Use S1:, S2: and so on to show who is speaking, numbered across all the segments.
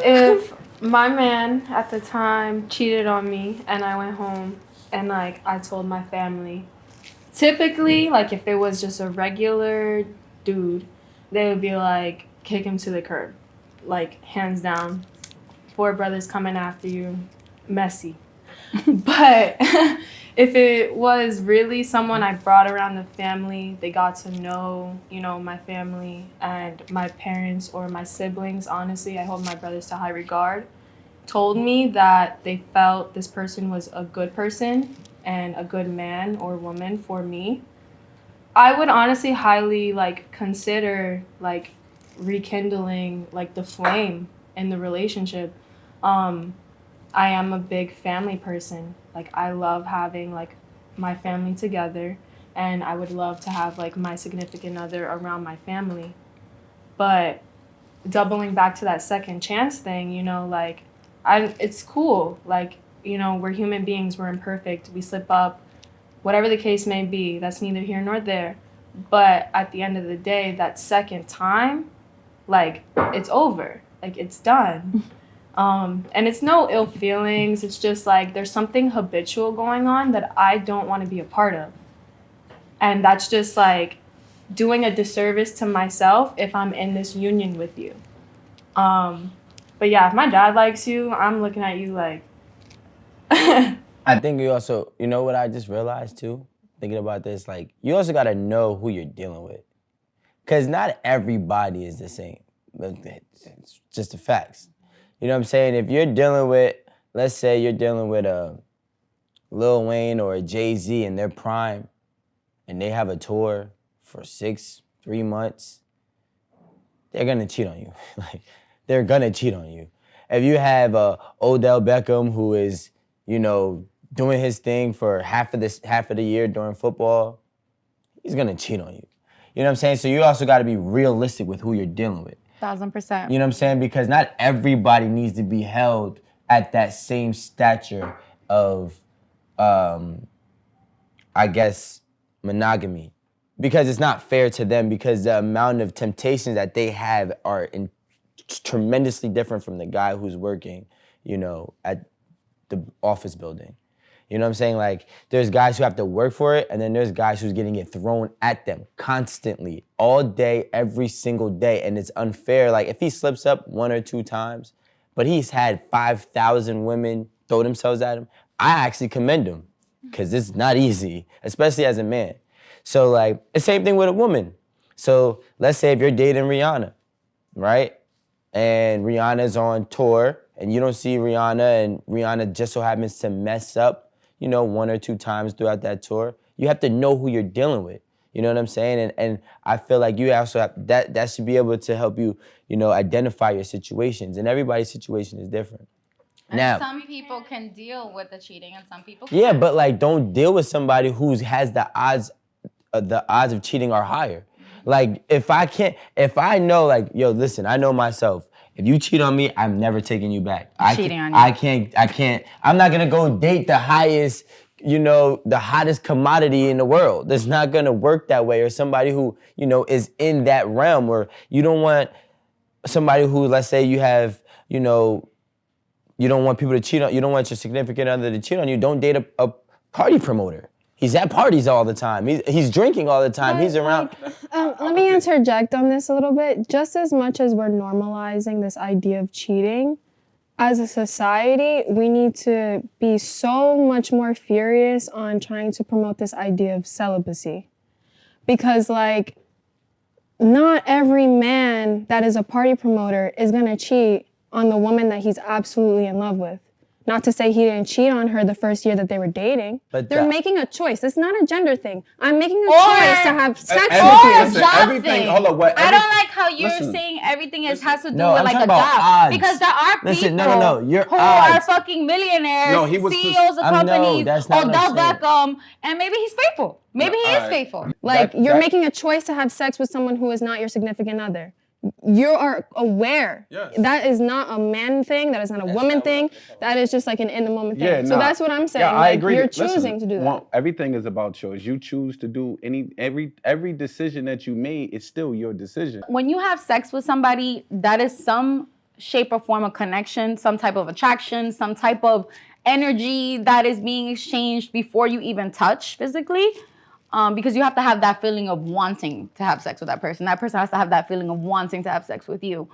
S1: If my man at the time cheated on me and I went home and like I told my family, typically like if it was just a regular dude, they would be like kick him to the curb, like hands down. Four brothers coming after you, messy. But if it was really someone I brought around the family, they got to know, my family and my parents or my siblings, honestly, I hold my brothers to high regard, told me that they felt this person was a good person and a good man or woman for me, I would honestly highly like consider like rekindling like the flame in the relationship. Um, I am a big family person. Like I love having like my family together, and I would love to have like my significant other around my family. But doubling back to that second chance thing, like it's cool. Like, we're human beings, we're imperfect, we slip up, whatever the case may be, that's neither here nor there. But at the end of the day, that second time, like it's over. Like it's done. And it's no ill feelings. It's just like there's something habitual going on that I don't want to be a part of. And that's just like doing a disservice to myself if I'm in this union with you. But yeah, if my dad likes you, I'm looking at you like.
S2: I think you also, you know what I just realized too? Thinking about this, like, you also gotta know who you're dealing with. Because not everybody is the same. It's just the facts. You know what I'm saying? If you're dealing with, let's say you're dealing with a Lil Wayne or a Jay-Z in their prime, and they have a tour for 3 months, they're gonna cheat on you. Like, they're gonna cheat on you. If you have Odell Beckham who is, doing his thing for half of the year during football, he's gonna cheat on you. You know what I'm saying? So you also gotta be realistic with who you're dealing with.
S3: 1000%.
S2: You know what I'm saying? Because not everybody needs to be held at that same stature of, I guess, monogamy. Because it's not fair to them, because the amount of temptations that they have are tremendously different from the guy who's working, at the office building. You know what I'm saying? Like, there's guys who have to work for it, and then there's guys who's getting it thrown at them constantly, all day, every single day, and it's unfair. Like, if he slips up 1 or 2 times, but he's had 5,000 women throw themselves at him, I actually commend him, because it's not easy, especially as a man. So, like, the same thing with a woman. So, let's say if you're dating Rihanna, right? And Rihanna's on tour, and you don't see Rihanna, and Rihanna just so happens to mess up, 1 or 2 times throughout that tour. You have to know who you're dealing with. You know what I'm saying? And I feel like you also have, that should be able to help you, identify your situations. And everybody's situation is different.
S3: And
S2: now,
S3: some people can deal with the cheating, and some people
S2: yeah,
S3: can't.
S2: but like, don't deal with somebody who has the odds of cheating are higher. Like, if I know, like, yo, listen, I know myself. If you cheat on me, I'm never taking you back.
S3: Cheating on you.
S2: I can't. I'm not gonna go date the highest, the hottest commodity in the world. It's not gonna work that way. Or somebody who, is in that realm. Or you don't want somebody who, let's say you have, you don't want people to cheat on you. Don't want your significant other to cheat on you. Don't date a party promoter. He's at parties all the time. He's drinking all the time. He's around.
S1: Let me interject on this a little bit. Just as much as we're normalizing this idea of cheating, as a society, we need to be so much more furious on trying to promote this idea of celibacy. Because, like, not every man that is a party promoter is going to cheat on the woman that he's absolutely in love with. Not to say he didn't cheat on her the first year that they were dating.
S2: But
S1: they're making a choice. It's not a gender thing. I'm making a choice to have sex with you.
S4: Everything. Hold on, what?
S3: I don't like how you're saying everything has to do with
S2: I'm
S3: like
S2: talking
S3: a
S2: about
S3: job.
S2: odds.
S3: Because there are people
S2: Listen, no, your
S3: who
S2: odds.
S3: are fucking millionaires,
S4: No, he was
S3: CEOs of companies,
S2: that's not what I'm
S3: Odell
S2: saying.
S3: Beckham, and maybe he's faithful. Maybe he is faithful.
S1: Like, you're making a choice to have sex with someone who is not your significant other. You are aware.
S4: Yes.
S1: That is not a man thing. That is not a woman thing. That is just like an in the moment thing.
S4: Yeah,
S1: so that's what I'm saying.
S4: Yeah, I
S1: like,
S4: agree.
S1: You're choosing to do that.
S4: Well, everything is about choice. You choose to do every decision that you made is still your decision.
S3: When you have sex with somebody, that is some shape or form of connection, some type of attraction, some type of energy that is being exchanged before you even touch physically. Because you have to have that feeling of wanting to have sex with that person. That person has to have that feeling of wanting to have sex with you.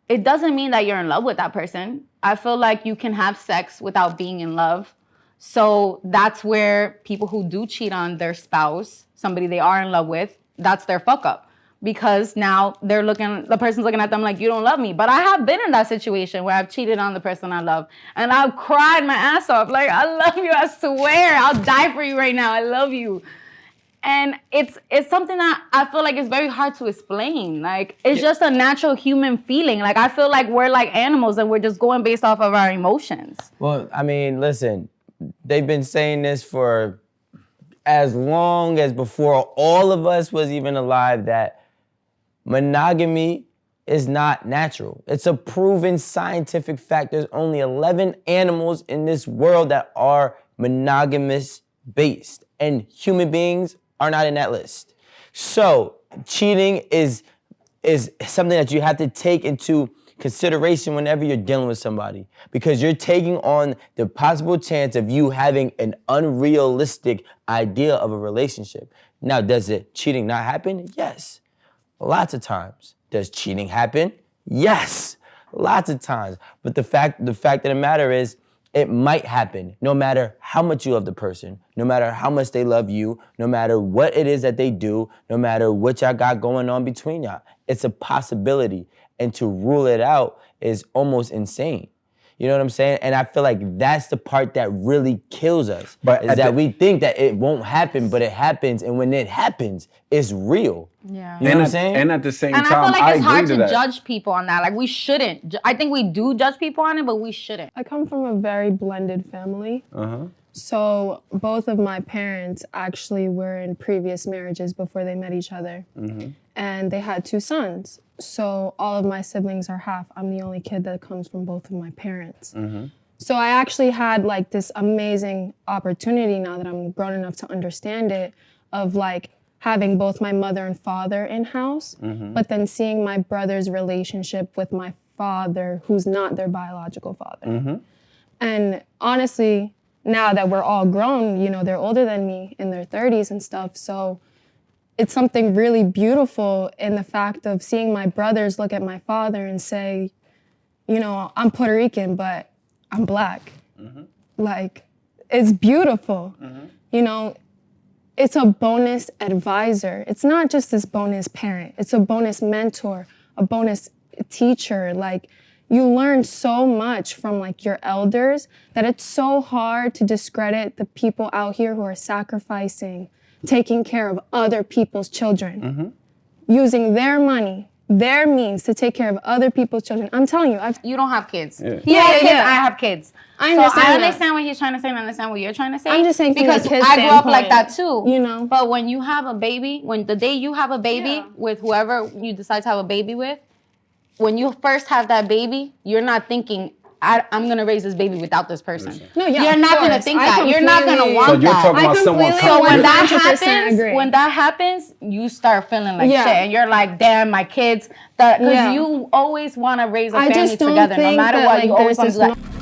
S3: It doesn't mean that you're in love with that person. I feel like you can have sex without being in love. So that's where people who do cheat on their spouse, somebody they are in love with, that's their fuck up. Because now the person's looking at them like, you don't love me. But I have been in that situation where I've cheated on the person I love. And I've cried my ass off. Like, I love you, I swear. I'll die for you right now. I love you. And it's something that I feel like is very hard to explain. Like, it's just a natural human feeling. Like, I feel like we're like animals and we're just going based off of our emotions.
S2: Well, I mean, listen, they've been saying this for as long as before all of us was even alive, that monogamy is not natural. It's a proven scientific fact. There's only 11 animals in this world that are monogamous based, and human beings are not in that list. So cheating is something that you have to take into consideration whenever you're dealing with somebody, because you're taking on the possible chance of you having an unrealistic idea of a relationship. Now, does cheating not happen? Yes. Lots of times. Does cheating happen? Yes, lots of times. But the fact of the matter is, it might happen no matter how much you love the person, no matter how much they love you, no matter what it is that they do, no matter what y'all got going on between y'all. It's a possibility. And to rule it out is almost insane. You know what I'm saying? And I feel like that's the part that really kills us, is that we think that it won't happen, but it happens. And when it happens, it's real.
S3: Yeah.
S2: You know what I'm saying?
S4: And at the same
S3: And
S4: time,
S3: I feel like it's hard
S4: agree
S3: to
S4: that.
S3: judge people on that. Like, we shouldn't. I think we do judge people on it, but we shouldn't.
S1: I come from a very blended family. So both of my parents actually were in previous marriages before they met each other. And they had 2 sons. So all of my siblings are half. I'm the only kid that comes from both of my parents. So I actually had like this amazing opportunity, now that I'm grown enough to understand it, of like having both my mother and father in-house, but then seeing my brother's relationship with my father, who's not their biological father. And honestly, now that we're all grown, you know, they're older than me, in their 30s and stuff, so it's something really beautiful in the fact of seeing my brothers look at my father and say, you know, I'm Puerto Rican, but I'm Black. Like, it's beautiful. You know, it's a bonus advisor. It's not just this bonus parent. It's a bonus mentor, a bonus teacher. Like, you learn so much from like your elders that it's so hard to discredit the people out here who are sacrificing, taking care of other people's children, using their money, their means to take care of other people's children. I'm telling you,
S3: You don't have kids.
S4: Yeah.
S3: He has kids,
S1: yeah.
S3: I have kids.
S1: I
S3: So
S1: understand
S3: I
S1: that.
S3: understand what he's trying to say and I understand what you're trying to say.
S1: I'm just saying from
S3: because
S1: the kid's
S3: I grew up like
S1: standpoint,
S3: that too.
S1: you know?
S3: But when you have a baby, when the day you have a baby with whoever you decide to have a baby with, when you first have that baby, you're not thinking, I'm gonna raise this baby without this person.
S1: No, yeah,
S3: you're
S1: of
S3: not gonna
S1: course.
S3: think
S1: I
S3: that. You're not gonna
S1: completely-
S3: want
S4: So you're
S3: that.
S4: talking about someone
S1: completely
S3: So when that
S1: 100%
S3: happens,
S1: agree.
S3: you start feeling like
S1: Yeah.
S3: shit, and you're like, damn, my kids. Because
S1: Yeah.
S3: you always want to raise a
S1: I
S3: family
S1: just don't
S3: together, no
S1: think
S3: matter
S1: that,
S3: what.
S1: like,
S3: You always
S1: there's
S3: want to do
S1: this
S3: that.